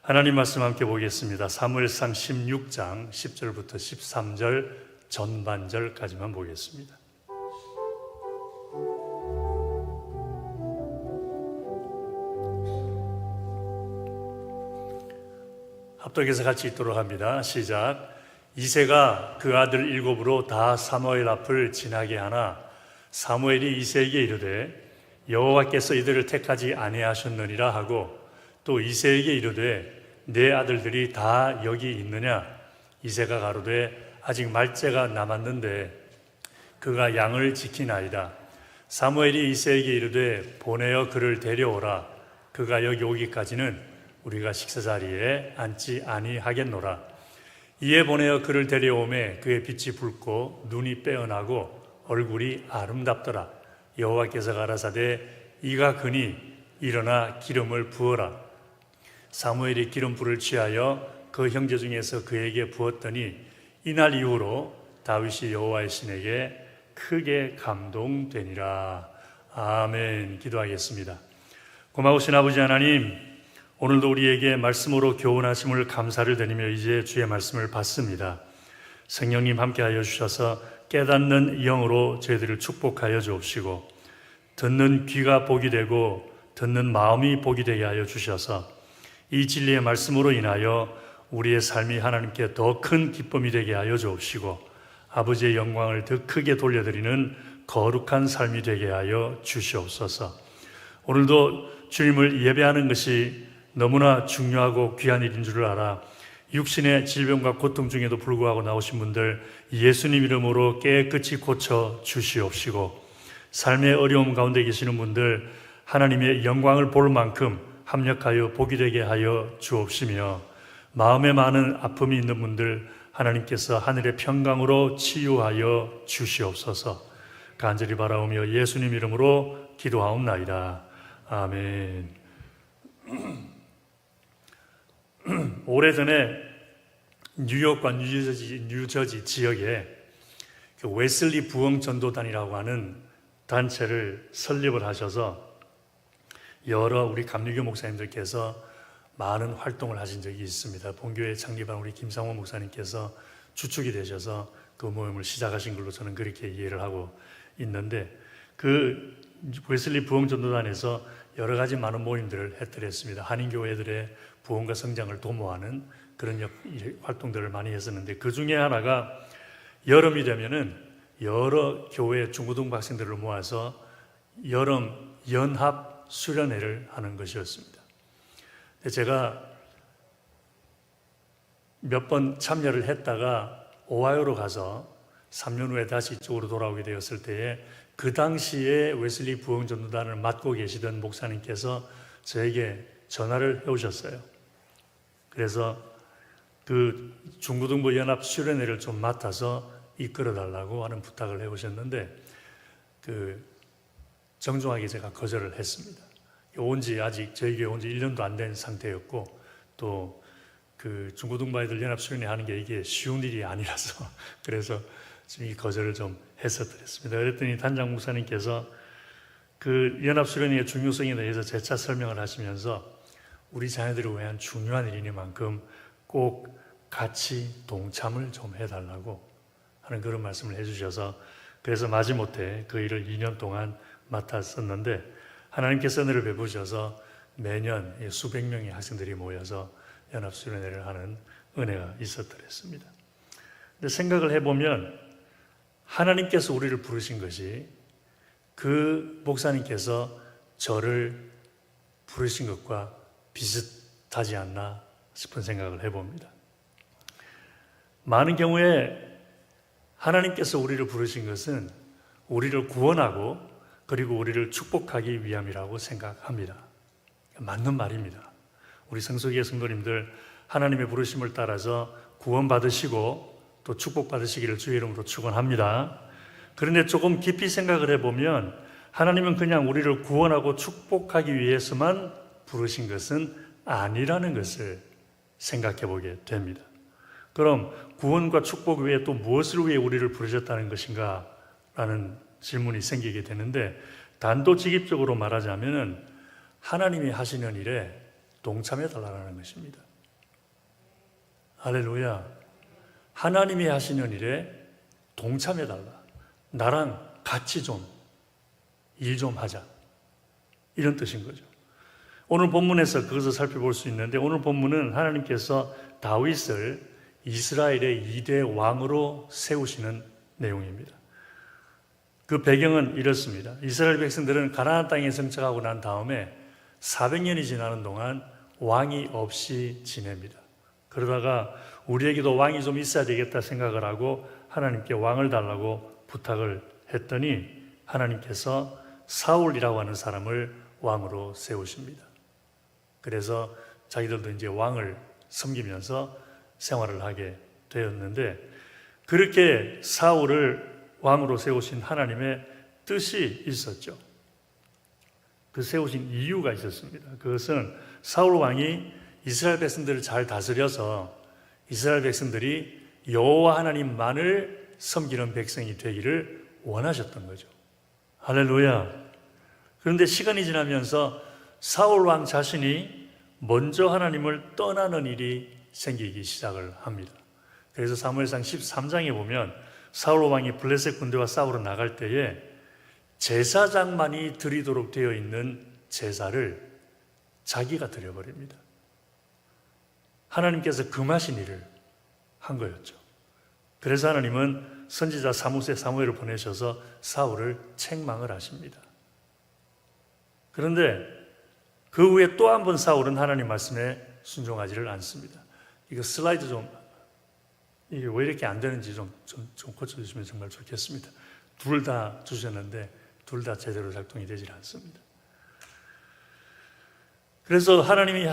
하나님 말씀 함께 보겠습니다. 사무엘상 16장 10절부터 13절 전반절까지만 보겠습니다. 합독해서 같이 읽도록 합니다. 시작. 이새가 그 아들 7으로 다 사무엘 앞을 지나게 하나 사무엘이 이새에게 이르되 여호와께서 이들을 택하지 아니하셨느니라 하고 또 이새에게 이르되 내 아들들이 다 여기 있느냐? 이새가 가로되 아직 말째가 남았는데 그가 양을 지키나이다. 사무엘이 이새에게 이르되 보내어 그를 데려오라. 그가 여기 오기까지는 우리가 식사자리에 앉지 아니하겠노라. 이에 보내어 그를 데려오매 그의 빛이 붉고 눈이 빼어나고 얼굴이 아름답더라. 여호와께서 가라사대 이가 그니 일어나 기름을 부어라. 사무엘이 기름불을 취하여 그 형제 중에서 그에게 부었더니 이날 이후로 다윗이 여호와의 신에게 크게 감동되니라. 아멘. 기도하겠습니다. 고마우신 아버지 하나님, 오늘도 우리에게 말씀으로 교훈하심을 감사를 드리며 이제 주의 말씀을 받습니다. 성령님 함께하여 주셔서 깨닫는 영으로 저희들을 축복하여 주옵시고 듣는 귀가 복이 되고 듣는 마음이 복이 되게 하여 주셔서 이 진리의 말씀으로 인하여 우리의 삶이 하나님께 더 큰 기쁨이 되게 하여 주옵시고 아버지의 영광을 더 크게 돌려드리는 거룩한 삶이 되게 하여 주시옵소서. 오늘도 주님을 예배하는 것이 너무나 중요하고 귀한 일인 줄을 알아 육신의 질병과 고통 중에도 불구하고 나오신 분들 예수님 이름으로 깨끗이 고쳐 주시옵시고 삶의 어려움 가운데 계시는 분들 하나님의 영광을 볼 만큼 합력하여 복이 되게 하여 주옵시며 마음에 많은 아픔이 있는 분들 하나님께서 하늘의 평강으로 치유하여 주시옵소서. 간절히 바라오며 예수님 이름으로 기도하옵나이다. 아멘. 오래전에 뉴욕과 뉴저지 지역에 그 웨슬리 부흥 전도단이라고 하는 단체를 설립을 하셔서 여러 우리 감리교 목사님들께서 많은 활동을 하신 적이 있습니다. 본교회 창립한 우리 김상호 목사님께서 주축이 되셔서 그 모임을 시작하신 걸로 저는 그렇게 이해를 하고 있는데 그 웨슬리 부흥전도단에서 여러 가지 많은 모임들을 했더랬습니다. 한인교회들의 부흥과 성장을 도모하는 그런 활동들을 많이 했었는데 그 중에 하나가 여름이 되면은 여러 교회 중고등부 학생들을 모아서 여름 연합 수련회를 하는 것이었습니다. 제가 몇 번 참여를 했다가 오하이오로 가서 3년 후에 다시 이쪽으로 돌아오게 되었을 때에 그 당시에 웨슬리 부흥전도단을 맡고 계시던 목사님께서 저에게 전화를 해오셨어요. 그래서 그 중고등부 연합 수련회를 좀 맡아서 이끌어 달라고 하는 부탁을 해오셨는데 정중하게 제가 거절을 했습니다. 아직 저희 교회 온 지 1년도 안 된 상태였고 또 그 중고등부 아이들 연합 수련회 하는 게 이게 쉬운 일이 아니라서 그래서 지금 이 거절을 좀 했었습니다. 그랬더니 단장 목사님께서 그 연합 수련회의 중요성에 대해서 재차 설명을 하시면서 우리 자녀들을 위한 중요한 일이니만큼 꼭 같이 동참을 좀 해달라고 하는 그런 말씀을 해주셔서 그래서 마지못해 그 일을 2년 동안 맡았었는데 하나님께서 은혜를 베푸셔서 매년 수백 명의 학생들이 모여서 연합수련회를 하는 은혜가 있었더랬습니다. 근데 생각을 해보면 하나님께서 우리를 부르신 것이 그 목사님께서 저를 부르신 것과 비슷하지 않나 싶은 생각을 해봅니다. 많은 경우에 하나님께서 우리를 부르신 것은 우리를 구원하고 그리고 우리를 축복하기 위함이라고 생각합니다. 맞는 말입니다. 우리 성소교회 성도님들 하나님의 부르심을 따라서 구원받으시고 또 축복받으시기를 주의 이름으로 축원합니다. 그런데 조금 깊이 생각을 해보면 하나님은 그냥 우리를 구원하고 축복하기 위해서만 부르신 것은 아니라는 것을 생각해 보게 됩니다. 그럼 구원과 축복 외에 또 무엇을 위해 우리를 부르셨다는 것인가? 라는 질문이 생기게 되는데 단도직입적으로 말하자면 하나님이 하시는 일에 동참해 달라는 것입니다. 할렐루야. 하나님이 하시는 일에 동참해달라. 나랑 같이 좀 일 좀 하자. 이런 뜻인 거죠. 오늘 본문에서 그것을 살펴볼 수 있는데, 오늘 본문은 하나님께서 다윗을 이스라엘의 2대 왕으로 세우시는 내용입니다. 그 배경은 이렇습니다. 이스라엘 백성들은 가나안 땅에 정착하고 난 다음에 400년이 지나는 동안 왕이 없이 지냅니다. 그러다가 우리에게도 왕이 좀 있어야 되겠다 생각을 하고 하나님께 왕을 달라고 부탁을 했더니 하나님께서 사울이라고 하는 사람을 왕으로 세우십니다. 그래서 자기들도 이제 왕을 섬기면서 생활을 하게 되었는데, 그렇게 사울을 왕으로 세우신 하나님의 뜻이 있었죠. 그 세우신 이유가 있었습니다. 그것은 사울 왕이 이스라엘 백성들을 잘 다스려서 이스라엘 백성들이 여호와 하나님만을 섬기는 백성이 되기를 원하셨던 거죠. 할렐루야. 그런데 시간이 지나면서 사울 왕 자신이 먼저 하나님을 떠나는 일이 생기기 시작을 합니다. 그래서 사무엘상 13장에 보면 사울 왕이 블레셋 군대와 싸우러 나갈 때에 제사장만이 드리도록 되어 있는 제사를 자기가 드려버립니다. 하나님께서 금하신 일을 한 거였죠. 그래서 하나님은 선지자 사무엘을 보내셔서 사울을 책망을 하십니다. 그런데 그 후에 또 한 번 사울은 하나님 말씀에 순종하지를 않습니다. 이거 슬라이드 이게 왜 이렇게 안 되는지 좀 고쳐주시면 정말 좋겠습니다. 둘 다 주셨는데 둘 다 제대로 작동이 되질 않습니다. 그래서 하나님이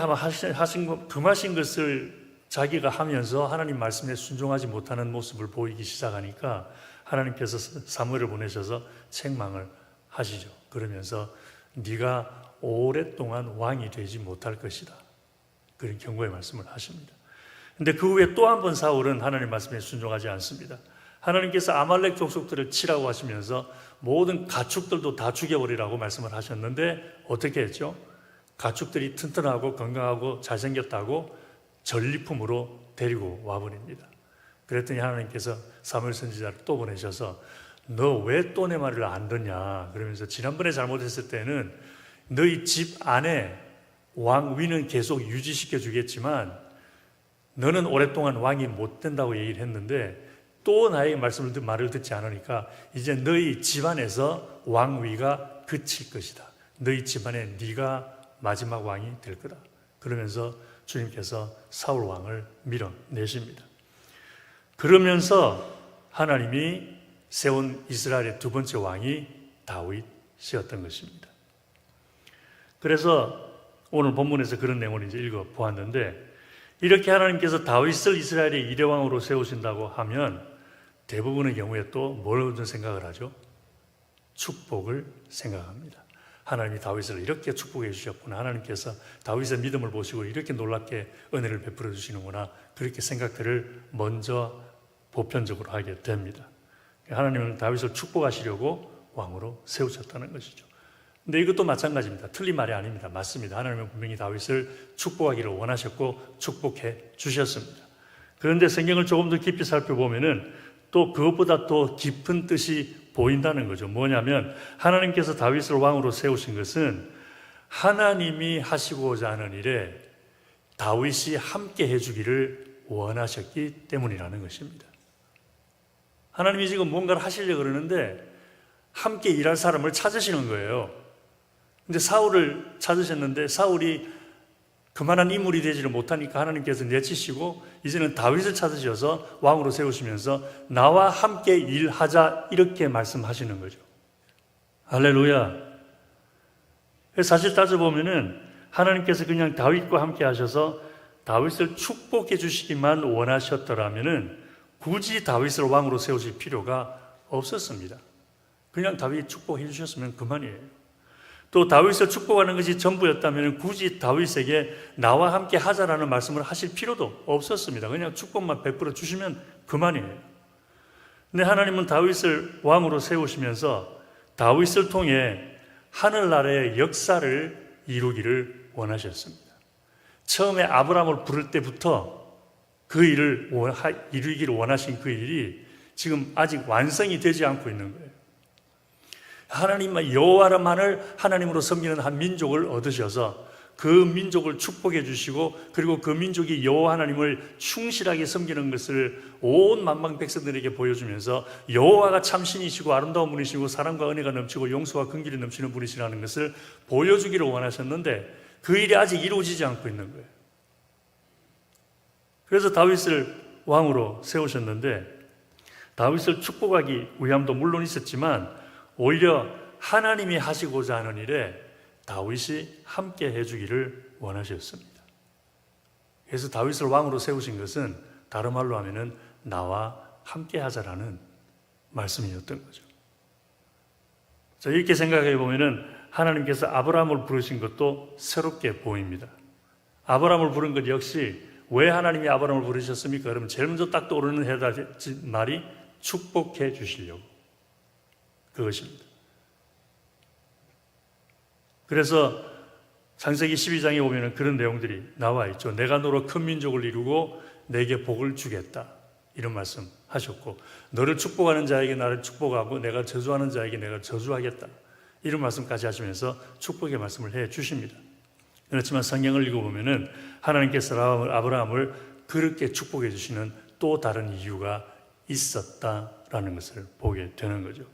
금하신 것을 자기가 하면서 하나님 말씀에 순종하지 못하는 모습을 보이기 시작하니까 하나님께서 사무엘을 보내셔서 책망을 하시죠. 그러면서 네가 오랫동안 왕이 되지 못할 것이다. 그런 경고의 말씀을 하십니다. 근데 그 후에 또 한 번 사울은 하나님 말씀에 순종하지 않습니다. 하나님께서 아말렉 족속들을 치라고 하시면서 모든 가축들도 다 죽여버리라고 말씀을 하셨는데 어떻게 했죠? 가축들이 튼튼하고 건강하고 잘생겼다고 전리품으로 데리고 와버립니다. 그랬더니 하나님께서 사무엘 선지자를 또 보내셔서 너 왜 또 내 말을 안 듣냐? 그러면서 지난번에 잘못했을 때는 너희 집 안에 왕위는 계속 유지시켜 주겠지만 너는 오랫동안 왕이 못 된다고 얘기를 했는데 또 나의 말을 듣지 않으니까 이제 너희 집안에서 왕위가 그칠 것이다. 너희 집안에 네가 마지막 왕이 될 거다. 그러면서 주님께서 사울 왕을 밀어내십니다. 그러면서 하나님이 세운 이스라엘의 두 번째 왕이 다윗이었던 것입니다. 그래서 오늘 본문에서 그런 내용을 이제 읽어보았는데, 이렇게 하나님께서 다윗을 이스라엘의 2대 왕으로 세우신다고 하면 대부분의 경우에 또 뭘 생각을 하죠? 축복을 생각합니다. 하나님이 다윗을 이렇게 축복해 주셨구나. 하나님께서 다윗의 믿음을 보시고 이렇게 놀랍게 은혜를 베풀어 주시는구나. 그렇게 생각들을 먼저 보편적으로 하게 됩니다. 하나님은 다윗을 축복하시려고 왕으로 세우셨다는 것이죠. 근데 이것도 마찬가지입니다. 틀린 말이 아닙니다. 맞습니다. 하나님은 분명히 다윗을 축복하기를 원하셨고 축복해 주셨습니다. 그런데 성경을 조금 더 깊이 살펴보면은 또 그것보다 또 깊은 뜻이 보인다는 거죠. 뭐냐면 하나님께서 다윗을 왕으로 세우신 것은 하나님이 하시고자 하는 일에 다윗이 함께 해주기를 원하셨기 때문이라는 것입니다. 하나님이 지금 뭔가를 하시려고 그러는데 함께 일할 사람을 찾으시는 거예요. 근데 사울을 찾으셨는데 사울이 그만한 인물이 되지를 못하니까 하나님께서 내치시고 이제는 다윗을 찾으셔서 왕으로 세우시면서 나와 함께 일하자 이렇게 말씀하시는 거죠. 할렐루야. 사실 따져보면은 하나님께서 그냥 다윗과 함께 하셔서 다윗을 축복해 주시기만 원하셨더라면은 굳이 다윗을 왕으로 세우실 필요가 없었습니다. 그냥 다윗 축복해 주셨으면 그만이에요. 또 다윗을 축복하는 것이 전부였다면 굳이 다윗에게 나와 함께 하자라는 말씀을 하실 필요도 없었습니다. 그냥 축복만 베풀어 주시면 그만이에요. 근데 하나님은 다윗을 왕으로 세우시면서 다윗을 통해 하늘나라의 역사를 이루기를 원하셨습니다. 처음에 아브라함을 부를 때부터 그 일을 이루기를 원하신 그 일이 지금 아직 완성이 되지 않고 있는 거예요. 하나님만 여호와만을 하나님으로 섬기는 한 민족을 얻으셔서 그 민족을 축복해 주시고 그리고 그 민족이 여호와 하나님을 충실하게 섬기는 것을 온 만방 백성들에게 보여주면서 여호와가 참 신이시고 아름다운 분이시고 사랑과 은혜가 넘치고 용서와 긍휼이 넘치는 분이시라는 것을 보여주기를 원하셨는데 그 일이 아직 이루어지지 않고 있는 거예요. 그래서 다윗을 왕으로 세우셨는데 다윗을 축복하기 위함도 물론 있었지만 오히려 하나님이 하시고자 하는 일에 다윗이 함께 해주기를 원하셨습니다. 그래서 다윗을 왕으로 세우신 것은 다른 말로 하면은 나와 함께 하자라는 말씀이었던 거죠. 자, 이렇게 생각해 보면은 하나님께서 아브라함을 부르신 것도 새롭게 보입니다. 아브라함을 부른 것 역시 왜 하나님이 아브라함을 부르셨습니까? 그러면 제일 먼저 딱 떠오르는 말이 축복해 주시려고 그것입니다. 그래서 창세기 12장에 보면 그런 내용들이 나와 있죠. 내가 너로 큰 민족을 이루고 내게 복을 주겠다 이런 말씀 하셨고 너를 축복하는 자에게 나를 축복하고 내가 저주하는 자에게 내가 저주하겠다 이런 말씀까지 하시면서 축복의 말씀을 해 주십니다. 그렇지만 성경을 읽어보면 하나님께서 아브라함을 그렇게 축복해 주시는 또 다른 이유가 있었다라는 것을 보게 되는 거죠.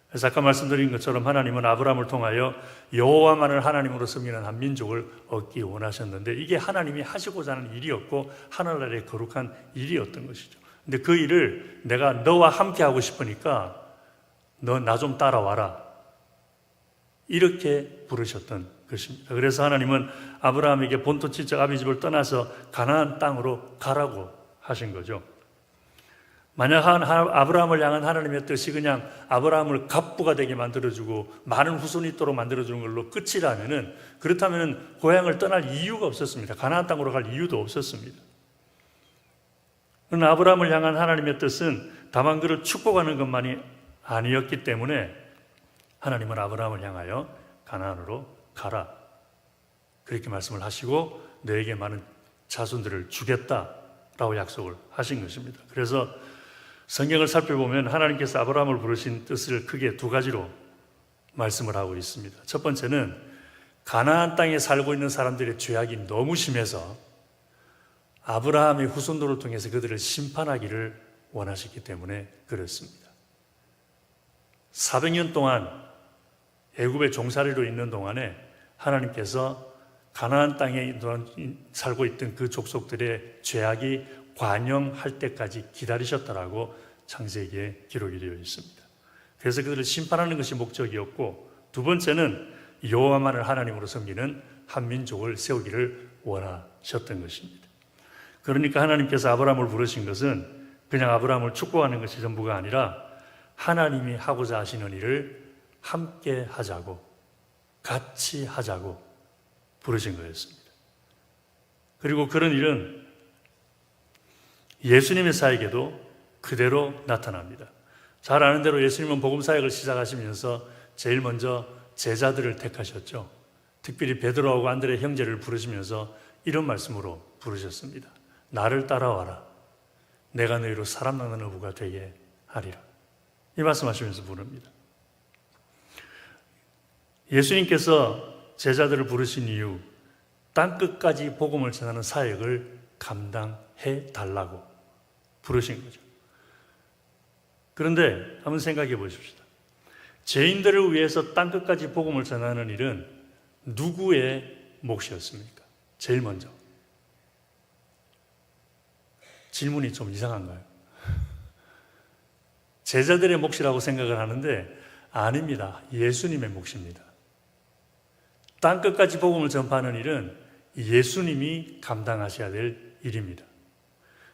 그래서 아까 말씀드린 것처럼 하나님은 아브라함을 통하여 여호와만을 하나님으로 섬기는 한 민족을 얻기 원하셨는데 이게 하나님이 하시고자 하는 일이었고 하늘나라의 거룩한 일이었던 것이죠. 근데 그 일을 내가 너와 함께 하고 싶으니까 너 나 좀 따라와라 이렇게 부르셨던 것입니다. 그래서 하나님은 아브라함에게 본토 친척 아비 집을 떠나서 가나안 땅으로 가라고 하신 거죠. 만약 아브라함을 향한 하나님의 뜻이 그냥 아브라함을 갑부가 되게 만들어주고 많은 후손이 있도록 만들어주는 걸로 끝이라면은 그렇다면 고향을 떠날 이유가 없었습니다. 가나안 땅으로 갈 이유도 없었습니다. 그러나 아브라함을 향한 하나님의 뜻은 다만 그를 축복하는 것만이 아니었기 때문에 하나님은 아브라함을 향하여 가나안으로 가라 그렇게 말씀을 하시고 너에게 많은 자손들을 주겠다라고 약속을 하신 것입니다. 그래서 성경을 살펴보면 하나님께서 아브라함을 부르신 뜻을 크게 두 가지로 말씀을 하고 있습니다. 첫 번째는 가나안 땅에 살고 있는 사람들의 죄악이 너무 심해서 아브라함의 후손들을 통해서 그들을 심판하기를 원하셨기 때문에 그렇습니다. 400년 동안 애굽의 종살이로 있는 동안에 하나님께서 가나안 땅에 살고 있던 그 족속들의 죄악이 관영할 때까지 기다리셨다라고 창세기에 기록이 되어 있습니다. 그래서 그들을 심판하는 것이 목적이었고 두 번째는 여호와만을 하나님으로 섬기는 한 민족을 세우기를 원하셨던 것입니다. 그러니까 하나님께서 아브라함을 부르신 것은 그냥 아브라함을 축복하는 것이 전부가 아니라 하나님이 하고자 하시는 일을 함께 하자고 같이 하자고 부르신 거였습니다. 그리고 그런 일은 예수님의 사역에도 그대로 나타납니다. 잘 아는 대로 예수님은 복음 사역을 시작하시면서 제일 먼저 제자들을 택하셨죠. 특별히 베드로하고 안드레 형제를 부르시면서 이런 말씀으로 부르셨습니다. 나를 따라와라. 내가 너희로 사람 낳는 어부가 되게 하리라. 이 말씀하시면서 부릅니다. 예수님께서 제자들을 부르신 이유, 땅끝까지 복음을 전하는 사역을 감당해 달라고 부르신 거죠. 그런데 한번 생각해 보십시다. 죄인들을 위해서 땅끝까지 복음을 전하는 일은 누구의 몫이었습니까? 제일 먼저. 질문이 좀 이상한가요? 제자들의 몫이라고 생각을 하는데 아닙니다. 예수님의 몫입니다. 땅끝까지 복음을 전파하는 일은 예수님이 감당하셔야 될 일입니다.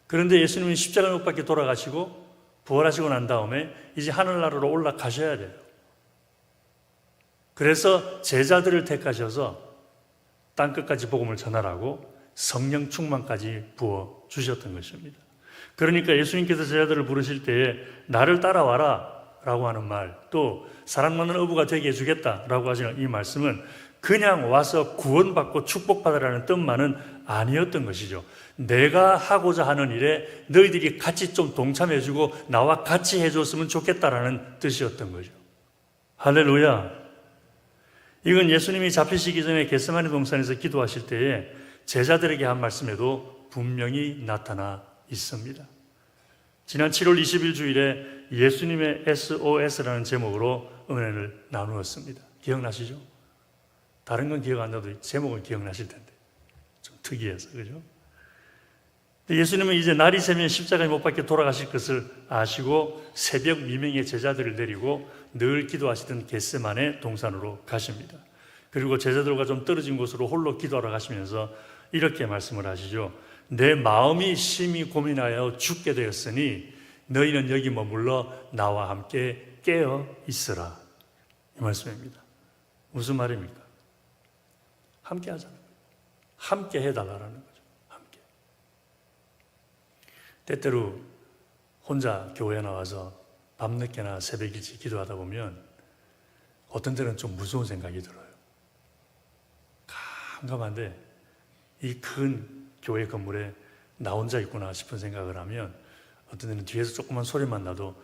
그런데 예수님은 십자가 못 박혀 돌아가시고 부활하시고 난 다음에 이제 하늘나라로 올라가셔야 돼요. 그래서 제자들을 택하셔서 땅끝까지 복음을 전하라고 성령 충만까지 부어주셨던 것입니다. 그러니까 예수님께서 제자들을 부르실 때에 나를 따라와라 라고 하는 말, 또 사랑받는 어부가 되게 해주겠다 라고 하시는 이 말씀은 그냥 와서 구원받고 축복받으라는 뜻만은 아니었던 것이죠. 내가 하고자 하는 일에 너희들이 같이 좀 동참해주고 나와 같이 해줬으면 좋겠다라는 뜻이었던 거죠. 할렐루야. 이건 예수님이 잡히시기 전에 겟세마네 동산에서 기도하실 때에 제자들에게 한 말씀에도 분명히 나타나 있습니다. 지난 7월 20일 주일에 예수님의 SOS라는 제목으로 은혜를 나누었습니다. 기억나시죠? 다른 건 기억 안 나도 제목은 기억나실 텐데 좀 특이해서, 그죠? 예수님은 이제 날이 새면 십자가에 못 박혀 돌아가실 것을 아시고 새벽 미명에 제자들을 데리고 늘 기도하시던 겟세마네 동산으로 가십니다. 그리고 제자들과 좀 떨어진 곳으로 홀로 기도하러 가시면서 이렇게 말씀을 하시죠. 내 마음이 심히 고민하여 죽게 되었으니 너희는 여기 머물러 나와 함께 깨어 있으라. 이 말씀입니다. 무슨 말입니까? 함께 하자는 거예요. 함께 해달라는 거죠. 함께. 때때로 혼자 교회에 나와서 밤늦게나 새벽 일찍 기도하다 보면 어떤 때는 좀 무서운 생각이 들어요. 깜깜한데 이 큰 교회 건물에 나 혼자 있구나 싶은 생각을 하면 어떤 때는 뒤에서 조그만 소리만 나도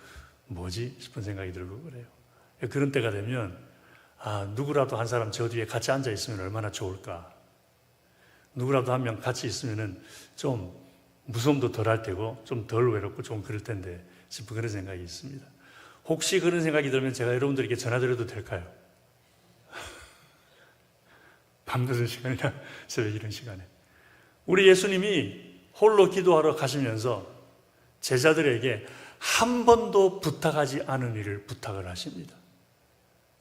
뭐지 싶은 생각이 들고 그래요. 그런 때가 되면 누구라도 한 사람 저 뒤에 같이 앉아 있으면 얼마나 좋을까. 누구라도 한 명 같이 있으면 좀 무서움도 덜 할 테고 좀 덜 외롭고 좀 그럴 텐데 싶은 그런 생각이 있습니다. 혹시 그런 생각이 들면 제가 여러분들에게 전화드려도 될까요? 밤늦은 시간이나 새벽 이런 시간에 우리 예수님이 홀로 기도하러 가시면서 제자들에게 한 번도 부탁하지 않은 일을 부탁을 하십니다.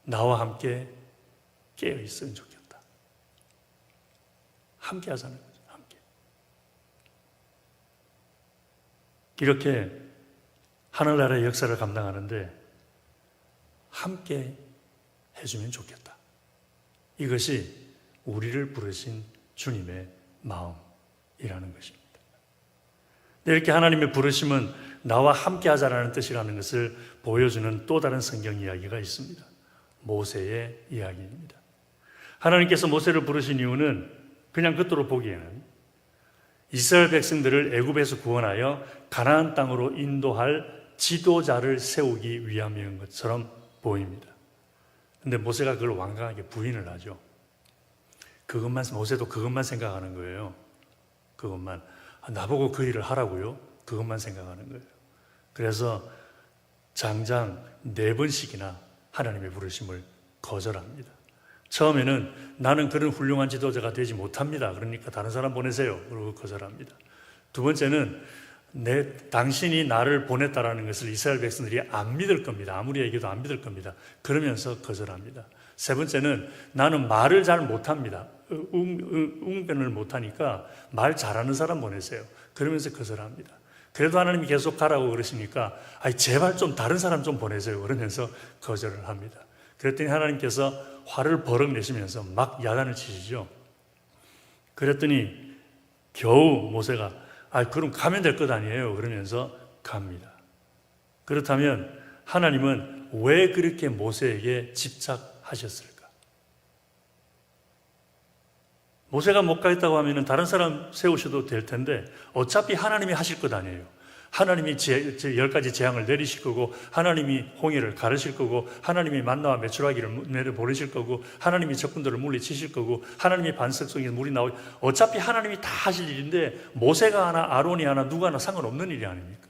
나와 함께 깨어 있으면 좋겠다. 함께 하자는 거죠. 함께. 이렇게 하늘나라의 역사를 감당하는데 함께 해주면 좋겠다. 이것이 우리를 부르신 주님의 마음이라는 것입니다. 이렇게 하나님의 부르심은 나와 함께 하자라는 뜻이라는 것을 보여주는 또 다른 성경 이야기가 있습니다. 모세의 이야기입니다. 하나님께서 모세를 부르신 이유는 그냥 겉으로 보기에는 이스라엘 백성들을 애굽에서 구원하여 가나안 땅으로 인도할 지도자를 세우기 위함인 것처럼 보입니다. 그런데 모세가 그걸 완강하게 부인을 하죠. 모세도 그것만 생각하는 거예요. 그것만. 나보고 그 일을 하라고요? 그것만 생각하는 거예요. 그래서 장장 4번씩이나 하나님의 부르심을 거절합니다. 처음에는 나는 그런 훌륭한 지도자가 되지 못합니다. 그러니까 다른 사람 보내세요. 그러고 거절합니다. 두 번째는 당신이 나를 보냈다라는 것을 이스라엘 백성들이 안 믿을 겁니다. 아무리 얘기해도 안 믿을 겁니다. 그러면서 거절합니다. 세 번째는 나는 말을 잘 못합니다. 웅변을 못하니까 말 잘하는 사람 보내세요. 그러면서 거절합니다. 그래도 하나님이 계속 가라고 그러시니까 제발 좀 다른 사람 좀 보내세요. 그러면서 거절을 합니다. 그랬더니 하나님께서 화를 버럭 내시면서 막 야단을 치시죠. 그랬더니 겨우 모세가 그럼 가면 될 것 아니에요. 그러면서 갑니다. 그렇다면 하나님은 왜 그렇게 모세에게 집착하셨을까? 모세가 못 가겠다고 하면 다른 사람 세우셔도 될 텐데 어차피 하나님이 하실 것 아니에요. 하나님이 10가지 재앙을 내리실 거고 하나님이 홍해를 가르실 거고 하나님이 만나와 메추라기를 내려 보내실 거고 하나님이 적군들을 물리치실 거고 하나님이 반석 속에서 물이 나오고 어차피 하나님이 다 하실 일인데 모세가 하나 아론이 하나 누가 하나 상관없는 일이 아닙니까?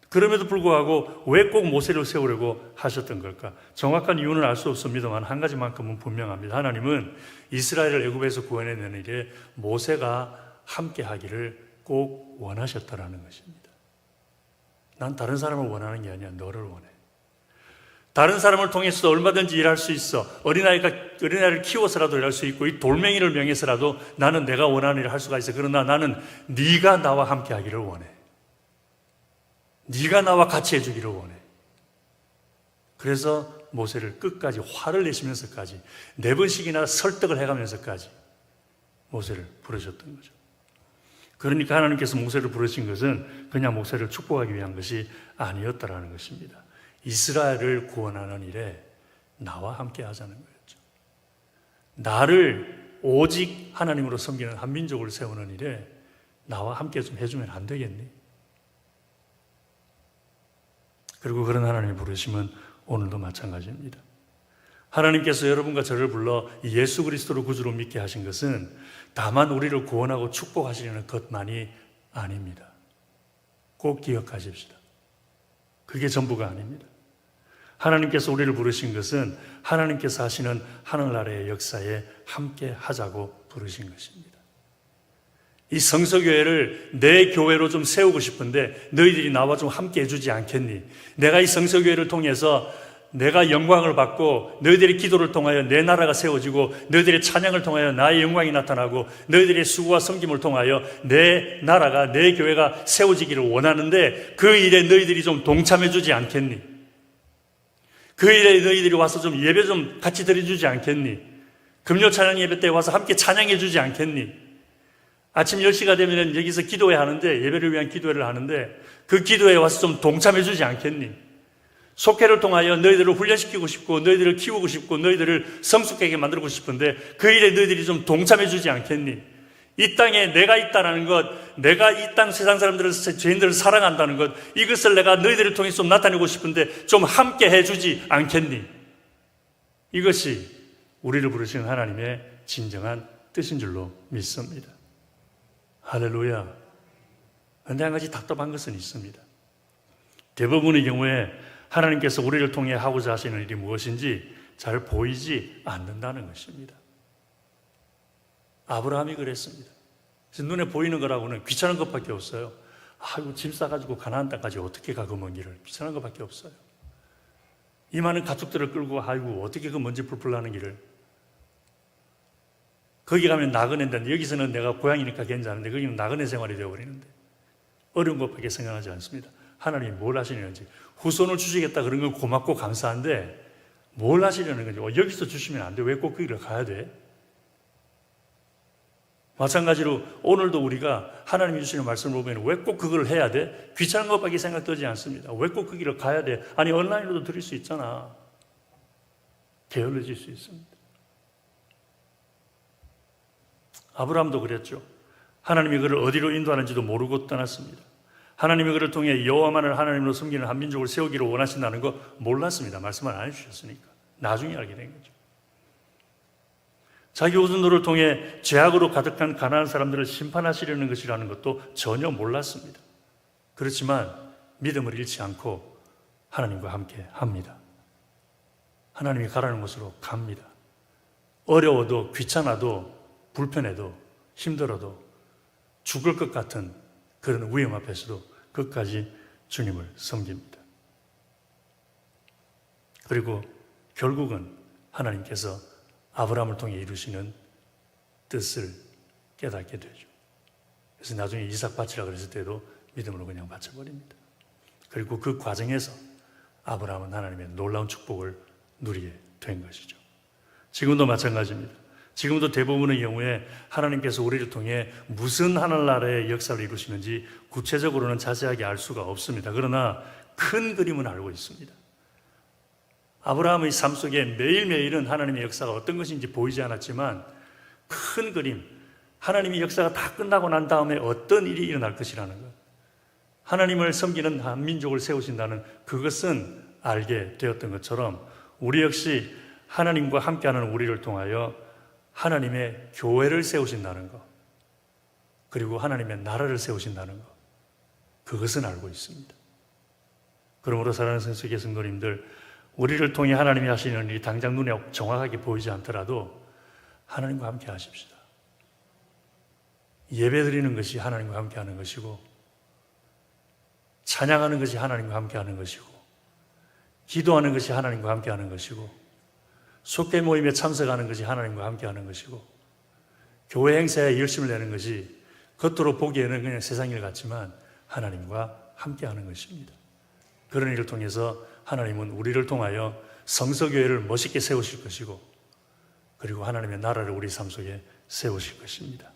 그럼에도 불구하고 왜 꼭 모세를 세우려고 하셨던 걸까? 정확한 이유는 알 수 없습니다만 한 가지만큼은 분명합니다. 하나님은 이스라엘을 애굽에서 구원해내는 일에 모세가 함께 하기를 꼭 원하셨다라는 것입니다. 난 다른 사람을 원하는 게 아니야. 너를 원해. 다른 사람을 통해서도 얼마든지 일할 수 있어. 어린아이를 키워서라도 일할 수 있고 이 돌멩이를 명해서라도 나는 내가 원하는 일을 할 수가 있어. 그러나 나는 네가 나와 함께 하기를 원해. 네가 나와 같이 해주기를 원해. 그래서 모세를 끝까지 화를 내시면서까지 4번씩이나 설득을 해가면서까지 모세를 부르셨던 거죠. 그러니까 하나님께서 모세를 부르신 것은 그냥 모세를 축복하기 위한 것이 아니었다라는 것입니다. 이스라엘을 구원하는 일에 나와 함께 하자는 거였죠. 나를 오직 하나님으로 섬기는 한민족을 세우는 일에 나와 함께 좀 해주면 안 되겠니? 그리고 그런 하나님의 부르심은 오늘도 마찬가지입니다. 하나님께서 여러분과 저를 불러 예수 그리스도를 구주로 믿게 하신 것은 다만 우리를 구원하고 축복하시려는 것만이 아닙니다. 꼭 기억하십시다. 그게 전부가 아닙니다. 하나님께서 우리를 부르신 것은 하나님께서 하시는 하늘나라의 역사에 함께 하자고 부르신 것입니다. 이 성서교회를 내 교회로 좀 세우고 싶은데 너희들이 나와 좀 함께 해주지 않겠니? 내가 이 성서교회를 통해서 내가 영광을 받고 너희들의 기도를 통하여 내 나라가 세워지고 너희들의 찬양을 통하여 나의 영광이 나타나고 너희들의 수고와 섬김을 통하여 내 나라가 내 교회가 세워지기를 원하는데 그 일에 너희들이 좀 동참해 주지 않겠니? 그 일에 너희들이 와서 좀 예배 좀 같이 드려주지 않겠니? 금요 찬양 예배 때 와서 함께 찬양해 주지 않겠니? 아침 10시가 되면 여기서 기도회 하는데 예배를 위한 기도회를 하는데 그 기도회에 와서 좀 동참해 주지 않겠니? 속회를 통하여 너희들을 훈련시키고 싶고 너희들을 키우고 싶고 너희들을 성숙하게 만들고 싶은데 그 일에 너희들이 좀 동참해 주지 않겠니? 이 땅에 내가 있다는 것, 내가 이 땅 세상 사람들을, 죄인들을 사랑한다는 것, 이것을 내가 너희들을 통해 좀 나타내고 싶은데 좀 함께 해주지 않겠니? 이것이 우리를 부르시는 하나님의 진정한 뜻인 줄로 믿습니다. 할렐루야. 그런데 한 가지 답답한 것은 있습니다. 대부분의 경우에 하나님께서 우리를 통해 하고자 하시는 일이 무엇인지 잘 보이지 않는다는 것입니다. 아브라함이 그랬습니다. 그래서 눈에 보이는 거라고는 귀찮은 것밖에 없어요. 아이고, 짐 싸가지고 가나안 땅까지 어떻게 가, 그 먼 길을. 귀찮은 것밖에 없어요. 이 많은 가축들을 끌고 아이고 어떻게 그 먼지 풀풀 나는 길을. 거기 가면 나그네인데 여기서는 내가 고향이니까 괜찮은데 거기는 나그네 생활이 되어버리는데 어려운 것밖에 생각하지 않습니다. 하나님이 뭘 하시려는지. 후손을 주시겠다 그런 건 고맙고 감사한데 뭘 하시려는 건지. 여기서 주시면 안 돼. 왜 꼭 그 길을 가야 돼? 마찬가지로 오늘도 우리가 하나님이 주시는 말씀을 보면 왜 꼭 그걸 해야 돼? 귀찮은 것밖에 생각되지 않습니다. 왜 꼭 그 길을 가야 돼? 아니 온라인으로도 드릴 수 있잖아. 게을러질 수 있습니다. 아브라함도 그랬죠. 하나님이 그를 어디로 인도하는지도 모르고 떠났습니다. 하나님이 그를 통해 여호와만을 하나님으로 섬기는 한민족을 세우기를 원하신다는 거 몰랐습니다. 말씀을 안 해주셨으니까. 나중에 알게 된 거죠. 자기 후손들을 통해 죄악으로 가득한 가나안 사람들을 심판하시려는 것이라는 것도 전혀 몰랐습니다. 그렇지만 믿음을 잃지 않고 하나님과 함께 합니다. 하나님이 가라는 곳으로 갑니다. 어려워도 귀찮아도 불편해도 힘들어도 죽을 것 같은 그런 위험 앞에서도 끝까지 주님을 섬깁니다. 그리고 결국은 하나님께서 아브라함을 통해 이루시는 뜻을 깨닫게 되죠. 그래서 나중에 이삭 바치라 그랬을 때도 믿음으로 그냥 바쳐버립니다. 그리고 그 과정에서 아브라함은 하나님의 놀라운 축복을 누리게 된 것이죠. 지금도 마찬가지입니다. 지금도 대부분의 경우에 하나님께서 우리를 통해 무슨 하늘나라의 역사를 이루시는지 구체적으로는 자세하게 알 수가 없습니다. 그러나 큰 그림은 알고 있습니다. 아브라함의 삶 속에 매일매일은 하나님의 역사가 어떤 것인지 보이지 않았지만 큰 그림, 하나님의 역사가 다 끝나고 난 다음에 어떤 일이 일어날 것이라는 것, 하나님을 섬기는 한민족을 세우신다는 그것은 알게 되었던 것처럼 우리 역시 하나님과 함께하는 우리를 통하여 하나님의 교회를 세우신다는 것, 그리고 하나님의 나라를 세우신다는 것, 그것은 알고 있습니다. 그러므로 사랑하는 성수기의 성도님들, 우리를 통해 하나님이 하시는 일이 당장 눈에 정확하게 보이지 않더라도 하나님과 함께 하십시다. 예배 드리는 것이 하나님과 함께 하는 것이고, 찬양하는 것이 하나님과 함께 하는 것이고, 기도하는 것이 하나님과 함께 하는 것이고, 속회 모임에 참석하는 것이 하나님과 함께 하는 것이고, 교회 행사에 열심을 내는 것이 겉으로 보기에는 그냥 세상 일 같지만 하나님과 함께 하는 것입니다. 그런 일을 통해서 하나님은 우리를 통하여 성서교회를 멋있게 세우실 것이고, 그리고 하나님의 나라를 우리 삶 속에 세우실 것입니다.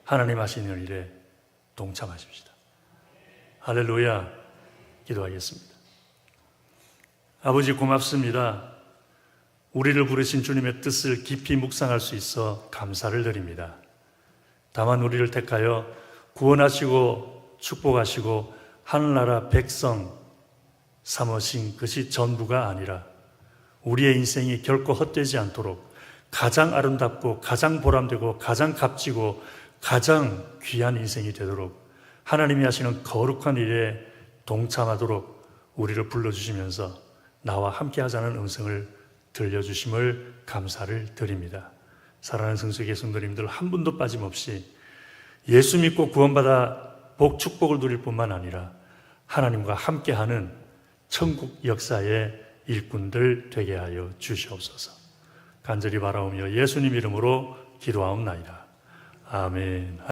하나님 하시는 일에 동참하십시다. 할렐루야. 기도하겠습니다. 아버지 고맙습니다. 우리를 부르신 주님의 뜻을 깊이 묵상할 수 있어 감사를 드립니다. 다만 우리를 택하여 구원하시고 축복하시고 하늘나라 백성 삼으신 것이 전부가 아니라 우리의 인생이 결코 헛되지 않도록 가장 아름답고 가장 보람되고 가장 값지고 가장 귀한 인생이 되도록 하나님이 하시는 거룩한 일에 동참하도록 우리를 불러주시면서 나와 함께 하자는 음성을 들려주심을 감사를 드립니다. 사랑하는 성수의 성도님들 한 분도 빠짐없이 예수 믿고 구원받아 축복을 누릴 뿐만 아니라 하나님과 함께하는 천국 역사의 일꾼들 되게 하여 주시옵소서. 간절히 바라오며 예수님 이름으로 기도하옵나이다. 아멘.